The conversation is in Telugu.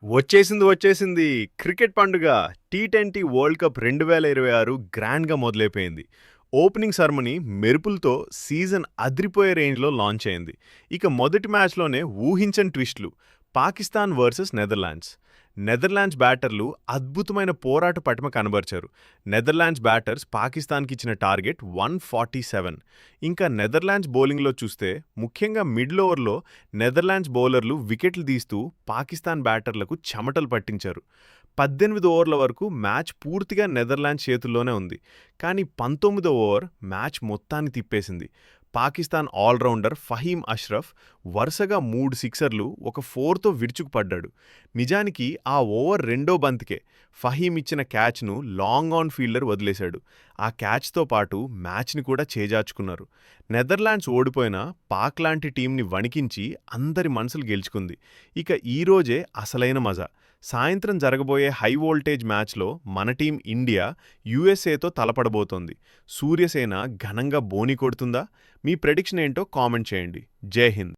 వచ్చేసింది. క్రికెట్ పండుగ. టీ20 వరల్డ్ కప్ 2026 గ్రాండ్‌గా మొదలైపోయింది. ఓపెనింగ్ సెరమనీ మెరుపులతో సీజన్ అదిరిపోయే రేంజ్‌లో లాంచ్ అయింది. ఇక మొదటి మ్యాచ్‌లోనే ఊహించని ట్విస్టులు. Pakistan versus Netherlands. నెదర్లాండ్స్ బ్యాటర్లు అద్భుతమైన పోరాట పటిమ కనబరిచారు. నెదర్లాండ్స్ బ్యాటర్స్ పాకిస్తాన్‌కి ఇచ్చిన టార్గెట్ 147. ఇంకా నెదర్లాండ్స్ బౌలింగ్‌లో చూస్తే ముఖ్యంగా మిడిల్ ఓవర్‌లో నెదర్లాండ్స్ బౌలర్లు వికెట్లు తీస్తూ పాకిస్తాన్ బ్యాటర్లకు చెమటలు పట్టించారు. 18 ఓవర్ల వరకు మ్యాచ్ పూర్తిగా నెదర్లాండ్స్ చేతుల్లోనే ఉంది. కానీ 19వ ఓవర్ మ్యాచ్ మొత్తాన్ని తిప్పేసింది. పాకిస్తాన్ ఆల్రౌండర్ ఫహీమ్ అష్రఫ్ వరుసగా 3 సిక్సర్లు, ఒక 4తో విరుచుకుపడ్డాడు. నిజానికి ఆ ఓవర్ రెండో బంతికే ఫహీమ్ ఇచ్చిన క్యాచ్ను లాంగ్ ఆన్ ఫీల్డర్ వదిలేశాడు. ఆ క్యాచ్తో పాటు మ్యాచ్ని కూడా చేజార్చుకున్నారు. నెదర్లాండ్స్ ఓడిపోయినా పాక్ లాంటి టీంని వణికించి అందరి మనసులు గెలుచుకుంది. ఇక ఈరోజే అసలైన మజా. సాయంత్రం జరగబోయే హై వోల్టేజ్ మ్యాచ్లో మన టీం ఇండియా యూఎస్ఏతో తలపడబోతోంది. సూర్యసేన ఘనంగా బోని కొడుతుందా? మీ ప్రెడిక్షన్ ఏంటో కామెంట్ చేయండి. జై హింద్.